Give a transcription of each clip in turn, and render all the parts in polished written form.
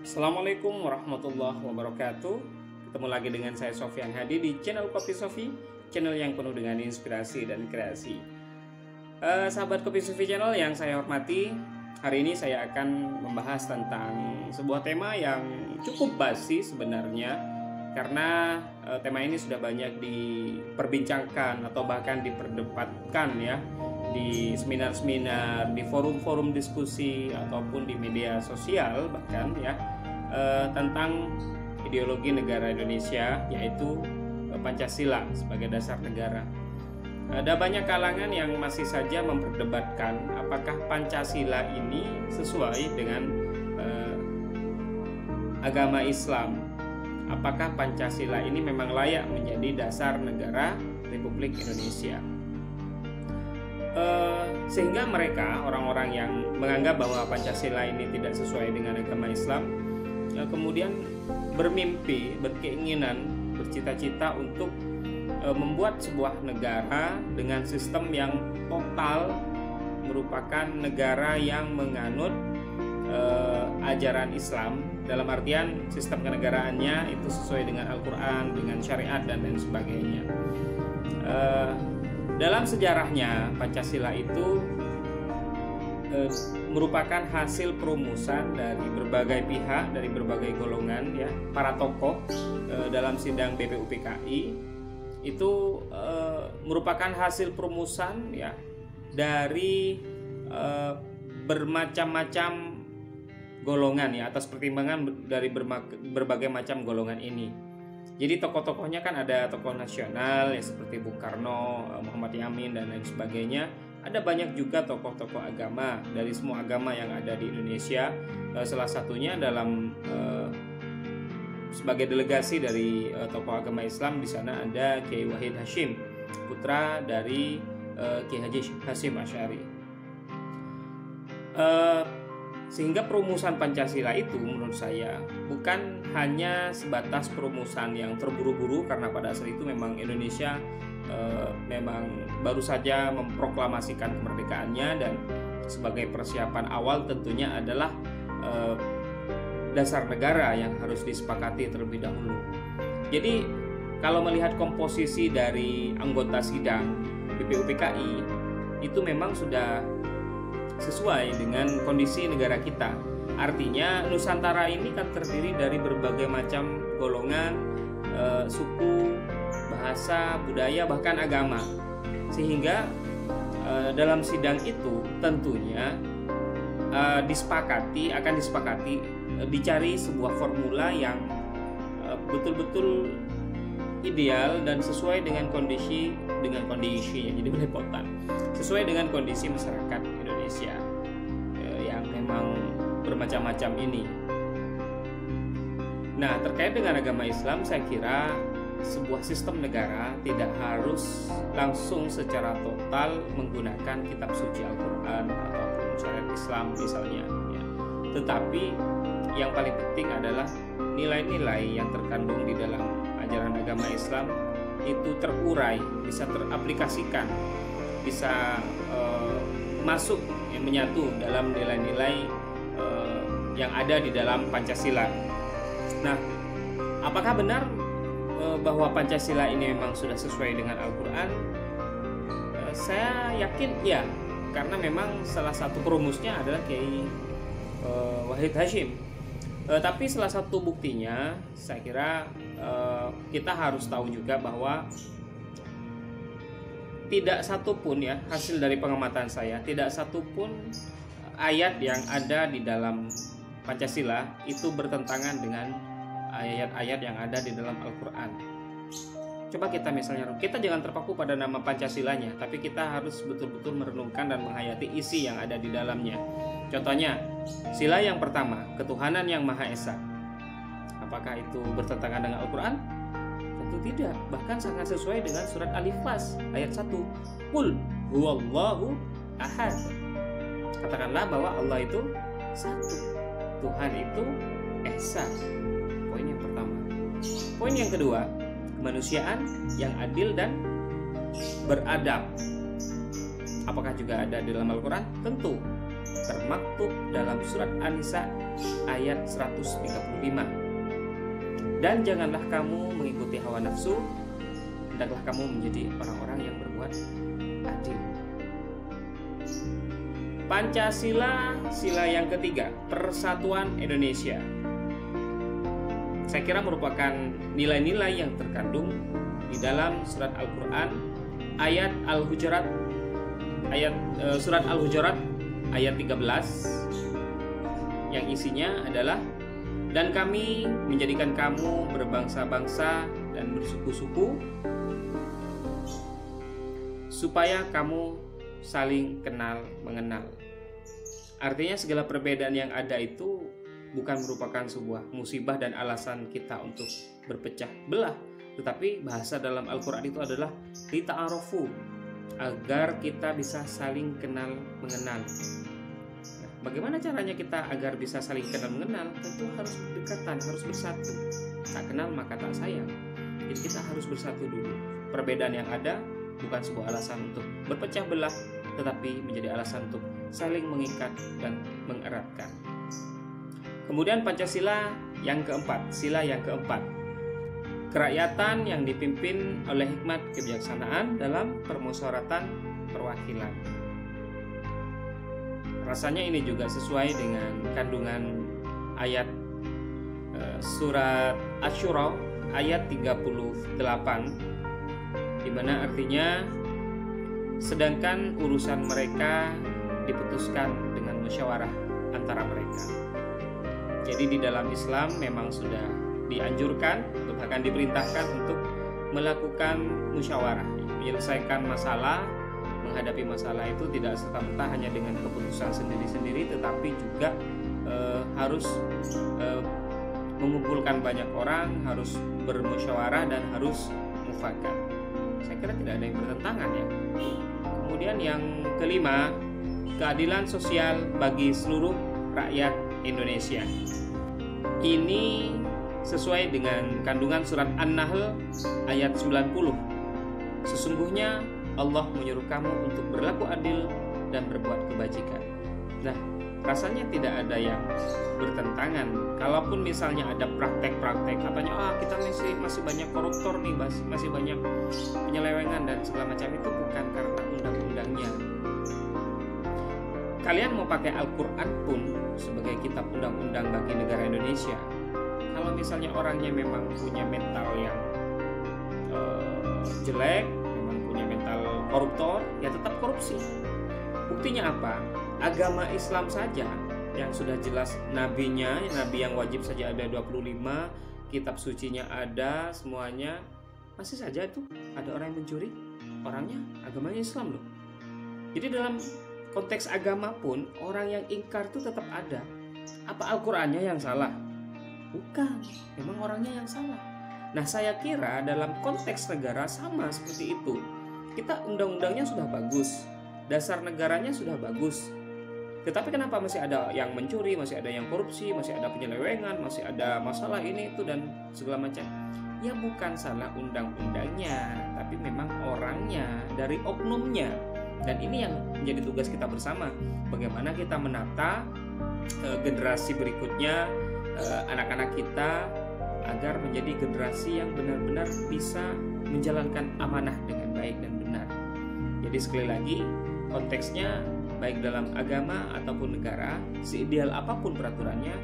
Assalamualaikum warahmatullahi wabarakatuh. Ketemu lagi dengan saya Sofyan Hadi di channel Kopi Sofi, channel yang penuh dengan inspirasi dan kreasi. Sahabat Kopi Sofi channel yang saya hormati, hari ini saya akan membahas tentang sebuah tema yang cukup basi sebenarnya, karena tema ini sudah banyak diperbincangkan atau bahkan diperdebatkan ya di seminar-seminar, di forum-forum diskusi ataupun di media sosial bahkan ya, tentang ideologi negara Indonesia, yaitu Pancasila sebagai dasar negara. Ada banyak kalangan yang masih saja memperdebatkan apakah Pancasila ini sesuai dengan agama Islam. Apakah Pancasila ini memang layak menjadi dasar negara Republik Indonesia? Sehingga mereka, orang-orang yang menganggap bahwa Pancasila ini tidak sesuai dengan agama Islam, kemudian bermimpi, berkeinginan, bercita-cita untuk membuat sebuah negara dengan sistem yang total, merupakan negara yang menganut ajaran Islam, dalam artian sistem kenegaraannya itu sesuai dengan Al-Quran, dengan syariat dan lain sebagainya. Dalam sejarahnya, Pancasila itu merupakan hasil perumusan dari berbagai pihak, dari berbagai golongan ya, para tokoh dalam sidang BPUPKI. Itu merupakan hasil perumusan ya dari bermacam-macam golongan ya, atas pertimbangan dari berbagai macam golongan ini. Jadi tokoh-tokohnya kan ada tokoh nasional ya, seperti Bung Karno, Muhammad Yamin dan lain sebagainya. Ada banyak juga tokoh-tokoh agama dari semua agama yang ada di Indonesia. Salah satunya dalam sebagai delegasi dari tokoh agama Islam, di sana ada Kiai Wahid Hasyim, putra dari Kiai Haji Hasyim Asy'ari. Sehingga perumusan Pancasila itu menurut saya bukan hanya sebatas perumusan yang terburu-buru, karena pada saat itu memang Indonesia memang baru saja memproklamasikan kemerdekaannya, dan sebagai persiapan awal tentunya adalah dasar negara yang harus disepakati terlebih dahulu. Jadi kalau melihat komposisi dari anggota sidang BPUPKI itu memang sudah sesuai dengan kondisi negara kita. Artinya Nusantara ini kan terdiri dari berbagai macam golongan, suku, bahasa, budaya, bahkan agama. Sehingga dalam sidang itu tentunya akan disepakati dicari sebuah formula yang betul-betul ideal dan sesuai dengan kondisinya. Jadi belepotan sesuai dengan kondisi masyarakat Indonesia yang memang bermacam-macam ini. Nah, terkait dengan agama Islam, saya kira sebuah sistem negara tidak harus langsung secara total menggunakan kitab suci Al-Quran ataupun syariat Islam misalnya ya. Tetapi yang paling penting adalah nilai-nilai yang terkandung di dalam ajaran agama Islam itu terurai, bisa teraplikasikan, bisa masuk menyatu dalam nilai-nilai yang ada di dalam Pancasila. Nah, apakah benar bahwa Pancasila ini memang sudah sesuai dengan Al-Quran? Saya yakin ya, karena memang salah satu perumusnya adalah Kiai Wahid Hasyim. Tapi salah satu buktinya, saya kira kita harus tahu juga bahwa tidak satupun ya, hasil dari pengamatan saya, tidak satupun ayat yang ada di dalam Pancasila itu bertentangan dengan ayat-ayat yang ada di dalam Al-Quran. Coba kita misalnya, kita jangan terpaku pada nama Pancasilanya, tapi kita harus betul-betul merenungkan dan menghayati isi yang ada di dalamnya. Contohnya, sila yang pertama, ketuhanan yang Maha Esa. Apakah itu bertentangan dengan Al-Quran? Tentu tidak, bahkan sangat sesuai dengan surat Al-Ikhlas ayat 1. Qul huwallahu ahad. Katakanlah bahwa Allah itu satu, Tuhan itu Esa. Poin yang pertama. Poin yang kedua, kemanusiaan yang adil dan beradab. Apakah juga ada di dalam Al-Quran? Tentu. termaktub dalam surat An-Nisa ayat 135. Dan janganlah kamu mengikuti hawa nafsu, hendaklah kamu menjadi orang-orang yang berbuat adil. Pancasila, sila yang ketiga, Persatuan Indonesia. Saya kira merupakan nilai-nilai yang terkandung di dalam surat Al-Quran, surat Al-Hujurat ayat 13, yang isinya adalah, dan kami menjadikan kamu berbangsa-bangsa dan bersuku-suku supaya kamu saling kenal mengenal. Artinya segala perbedaan yang ada itu bukan merupakan sebuah musibah dan alasan kita untuk berpecah belah, tetapi bahasa dalam Al-Quran itu adalah lita'arofu, agar kita bisa saling kenal mengenal. Nah, bagaimana caranya kita agar bisa saling kenal mengenal? Tentu harus berdekatan, harus bersatu. Tak kenal maka tak sayang. Jadi kita harus bersatu dulu. Perbedaan yang ada bukan sebuah alasan untuk berpecah belah, tetapi menjadi alasan untuk saling mengikat dan mengeratkan. Kemudian Pancasila yang keempat, sila yang keempat, kerakyatan yang dipimpin oleh hikmat kebijaksanaan dalam permusyawaratan perwakilan. Rasanya ini juga sesuai dengan kandungan ayat surat Asy-Syura ayat 38, di mana artinya, sedangkan urusan mereka diputuskan dengan musyawarah antara mereka. Jadi di dalam Islam memang sudah dianjurkan, bahkan diperintahkan untuk melakukan musyawarah, menyelesaikan masalah, menghadapi masalah itu tidak serta-merta hanya dengan keputusan sendiri-sendiri, tetapi juga harus mengumpulkan banyak orang, harus bermusyawarah dan harus mufakat. Saya kira tidak ada yang bertentangan ya. Kemudian yang kelima, keadilan sosial bagi seluruh rakyat Indonesia. Ini sesuai dengan kandungan surat An-Nahl ayat 90. Sesungguhnya Allah menyuruh kamu untuk berlaku adil dan berbuat kebajikan. Nah, rasanya tidak ada yang bertentangan. Kalaupun misalnya ada praktek-praktek, katanya kita masih banyak koruptor nih, masih banyak penyelewengan dan segala macam, itu bukan karena undang-undangnya. Kalian mau pakai Al-Quran pun sebagai kitab undang-undang bagi negara Indonesia, kalau misalnya orangnya memang punya mental yang jelek, memang punya mental koruptor, ya tetap korupsi. Buktinya apa? Agama Islam saja yang sudah jelas nabinya, nabi yang wajib saja ada 25, kitab sucinya ada semuanya, masih saja itu ada orang yang mencuri, orangnya agamanya Islam loh. Jadi dalam konteks agama pun orang yang ingkar itu tetap ada. Apa Al-Qur'annya yang salah? Bukan, memang orangnya yang salah. Nah, saya kira dalam konteks negara sama seperti itu. Kita undang-undangnya sudah bagus, dasar negaranya sudah bagus, tetapi kenapa masih ada yang mencuri, masih ada yang korupsi, masih ada penyelewengan, masih ada masalah ini itu dan segala macam? Ya bukan salah undang-undangnya, tapi memang orangnya, dari oknumnya. Dan ini yang menjadi tugas kita bersama, bagaimana kita menata generasi berikutnya, anak-anak kita, agar menjadi generasi yang benar-benar bisa menjalankan amanah dengan baik dan benar. Jadi sekali lagi, konteksnya baik dalam agama ataupun negara, seideal apapun peraturannya,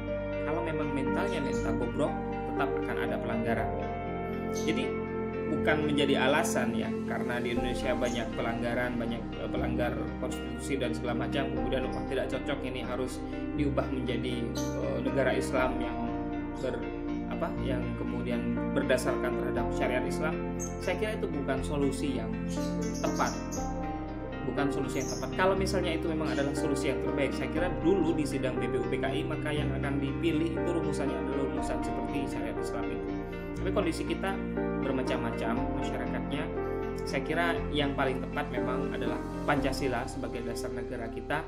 kalau memang mentalnya mental bobrok, tetap akan ada pelanggaran. Jadi bukan menjadi alasan ya, karena di Indonesia banyak pelanggaran, banyak pelanggar konstitusi dan segala macam, kemudian tidak cocok, ini harus diubah menjadi negara Islam yang kemudian berdasarkan terhadap syariat Islam. Saya kira itu bukan solusi yang tepat. Kalau misalnya itu memang adalah solusi yang terbaik, saya kira dulu di sidang BPUPKI maka yang akan dipilih itu rumusannya adalah rumusan seperti syariat Islam itu. Tapi kondisi kita bermacam-macam masyarakatnya. Saya kira yang paling tepat memang adalah Pancasila sebagai dasar negara kita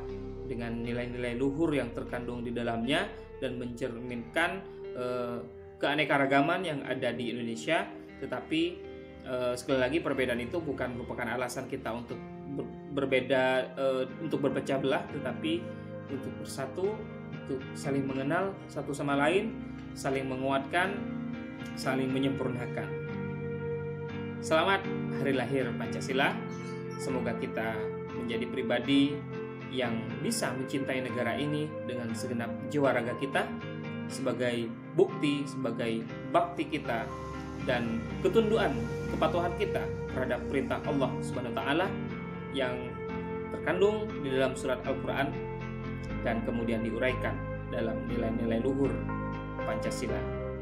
dengan nilai-nilai luhur yang terkandung di dalamnya dan mencerminkan keanekaragaman yang ada di Indonesia. Tetapi sekali lagi, perbedaan itu bukan merupakan alasan kita untuk berbeda, untuk berpecah belah, tetapi untuk bersatu, untuk saling mengenal satu sama lain, saling menguatkan, saling menyempurnakan. Selamat Hari Lahir Pancasila. Semoga kita menjadi pribadi yang bisa mencintai negara ini dengan segenap jiwa raga kita, sebagai bukti, sebagai bakti kita dan ketunduan, kepatuhan kita terhadap perintah Allah Subhanahu wa taala yang terkandung di dalam surat Al-Qur'an dan kemudian diuraikan dalam nilai-nilai luhur Pancasila,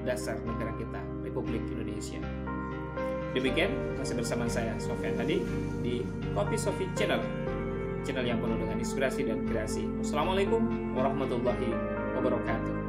dasar negara kita, Republik Indonesia. Demikian, masih bersama saya Sofyan Hadi di Kopi Sofi Channel yang penuh dengan inspirasi dan kreasi. Wassalamualaikum warahmatullahi wabarakatuh.